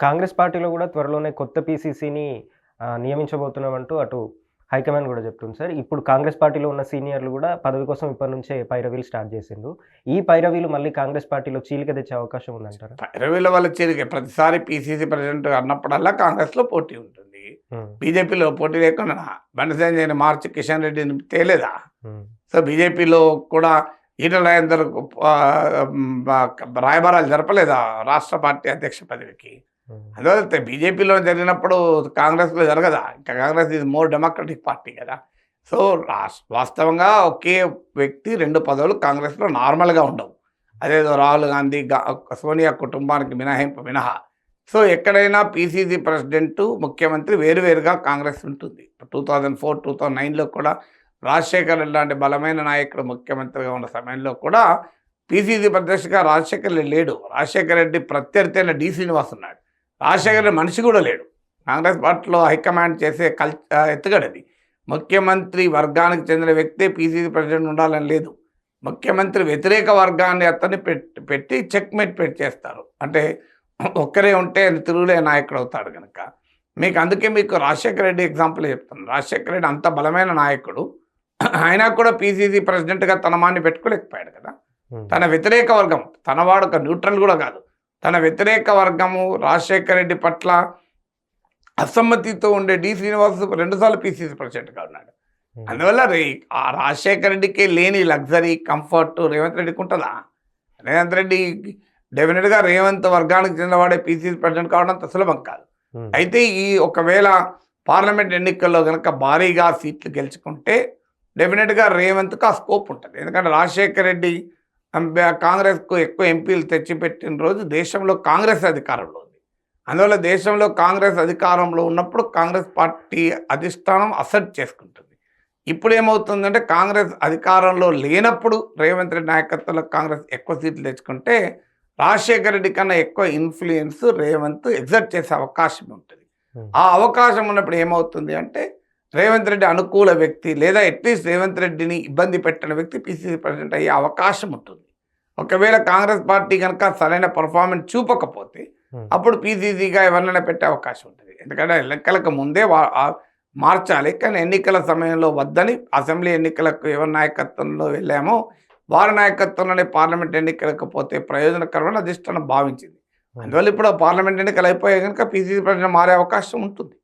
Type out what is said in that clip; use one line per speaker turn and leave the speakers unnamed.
కాంగ్రెస్ పార్టీలో గూడా త్వరలోనే కొత్త పీసీసీని నియమించబోతున్నామంటూ అటు హైకమాండ్ గూడా చెప్తుంది సార్. ఇప్పుడు కాంగ్రెస్ పార్టీలో ఉన్న సీనియర్‌లు గూడా పదవి కోసం ఇప్పటి నుంచే పైరవీలు స్టార్ట్ చేసిండ్రు. ఈ పైరవీలు మళ్ళీ కాంగ్రెస్ పార్టీలో చీలిక తెచ్చే అవకాశం ఉందంటారా?
20,000 వాళ్ళ చేరిక ప్రతిసారి పీసీసీ ప్రెసిడెంట్ అన్నప్పుడల్లా కాంగ్రెస్‌లో పోటీ ఉంటుంది.
హ్మ్.
బీజేపీలో పోటీ లేకుండా బండి సంజయ్‌ని మార్చి కిషన్ రెడ్డిని తేలేదా?
హ్మ్.
సో బీజేపీలో కూడా ఈటల రాజేందర్ రాయబారాలు జరపలేదా రాష్ట్ర పార్టీ అధ్యక్ష పదవికి?
హ్మ్.
అందువల్ల బీజేపీలో జరిగినప్పుడు కాంగ్రెస్లో జరగదా? ఇంకా కాంగ్రెస్ ఇది మోర్ డెమోక్రటిక్ పార్టీ కదా. సో వాస్తవంగా ఒకే వ్యక్తి 2 పదవులు కాంగ్రెస్లో నార్మల్గా ఉండవు. అదేదో రాహుల్ గాంధీ సోనియా కుటుంబానికి మినహాయింపు మినహా. సో ఎక్కడైనా పీసీసీ ప్రెసిడెంట్ ముఖ్యమంత్రి వేరువేరుగా కాంగ్రెస్ ఉంటుంది. 2004, 2009లో కూడా రాజశేఖర్ రెడ్డి లాంటి బలమైన నాయకుడు ముఖ్యమంత్రిగా ఉన్న సమయంలో కూడా పీసీసీ అధ్యక్షుడిగా రాజశేఖర్ రెడ్డి లేడు. రాజశేఖర్ రెడ్డి ప్రత్యర్థి అయిన డి శ్రీనివాస్ ఉన్నాడు. రాజశేఖర్ రెడ్డి మనిషి కూడా లేడు. కాంగ్రెస్ పార్టీలో హైకమాండ్ చేసే ఎత్తుగడది. ముఖ్యమంత్రి వర్గానికి చెందిన వ్యక్తే పీసీసీ ప్రెసిడెంట్ ఉండాలని లేదు. ముఖ్యమంత్రి వ్యతిరేక వర్గాన్ని అతన్ని పెట్టి చెక్మేట్ చేస్తారు. అంటే ఒక్కరే ఉంటే తిరుగులే నాయకుడు అవుతాడు కనుక. అందుకే మీకు రాజశేఖర రెడ్డి ఎగ్జాంపుల్ చెప్తాను. రాజశేఖర రెడ్డి అంత బలమైన నాయకుడు, అయినా కూడా పీసీసీ ప్రెసిడెంట్గా తన మాన్ని పెట్టుకోలేకపోయాడు కదా. తన వ్యతిరేక వర్గం, తనవాడు ఒక న్యూట్రల్ కూడా కాదు, తన వ్యతిరేక వర్గము రాజశేఖర రెడ్డి పట్ల అసమ్మతితో ఉండే డి శ్రీనివాస్ 2 సార్లు పీసీసీ ప్రెసిడెంట్గా ఉన్నాడు. అందువల్ల ఆ రాజశేఖర రెడ్డికి లేని లగ్జరీ కంఫర్ట్ రేవంత్ రెడ్డికి ఉంటుందా? రేవంత్ రెడ్డి డెఫినెట్గా రేవంత్ వర్గానికి చెందినవాడే పీసీసీ ప్రెసిడెంట్ కావడం అంత సులభం కాదు. అయితే ఈ ఒకవేళ పార్లమెంట్ ఎన్నికల్లో కనుక భారీగా సీట్లు గెలుచుకుంటే డెఫినెట్గా రేవంత్కి ఆ స్కోప్ ఉంటుంది. ఎందుకంటే రాజశేఖర రెడ్డి కాంగ్రెస్కు ఎక్కువ ఎంపీలు తెచ్చిపెట్టిన రోజు దేశంలో కాంగ్రెస్ అధికారంలో ఉంది. అందువల్ల దేశంలో కాంగ్రెస్ అధికారంలో ఉన్నప్పుడు కాంగ్రెస్ పార్టీ అధిష్టానం అసెప్ట్ చేసుకుంటుంది. ఇప్పుడు ఏమవుతుందంటే కాంగ్రెస్ అధికారంలో లేనప్పుడు రేవంత్ రెడ్డి నాయకత్వంలో కాంగ్రెస్ ఎక్కువ సీట్లు తెచ్చుకుంటే రాజశేఖర రెడ్డి కన్నా ఎక్కువ ఇన్ఫ్లుయెన్స్ రేవంత్ ఎగ్జర్ట్ చేసే అవకాశం ఉంటుంది. ఆ అవకాశం ఉన్నప్పుడు ఏమవుతుంది అంటే రేవంత్ రెడ్డి అనుకూల వ్యక్తి లేదా అట్లీస్ట్ రేవంత్ రెడ్డిని ఇబ్బంది పెట్టిన వ్యక్తి పీసీసీ ప్రెసిడెంట్ అయ్యే అవకాశం ఉంటుంది. ఒకవేళ కాంగ్రెస్ పార్టీ కనుక సరైన పర్ఫార్మెన్స్ చూపకపోతే అప్పుడు పీసీసీగా ఎవరినైనా పెట్టే అవకాశం ఉంటుంది. ఎందుకంటే ఎన్నికలకు ముందే మార్చాలి, కానీ ఎన్నికల సమయంలో వద్దని అసెంబ్లీ ఎన్నికలకు ఎవరి నాయకత్వంలో వెళ్ళామో వారి నాయకత్వంలోనే పార్లమెంట్ ఎన్నికలకు పోతే ప్రయోజనకరమైన అధిష్టానం భావించింది. అందువల్ల ఇప్పుడు పార్లమెంట్ ఎన్నికలు అయిపోయాయి కనుక పీసీసీ ప్రెసిడెంట్ మారే అవకాశం ఉంటుంది.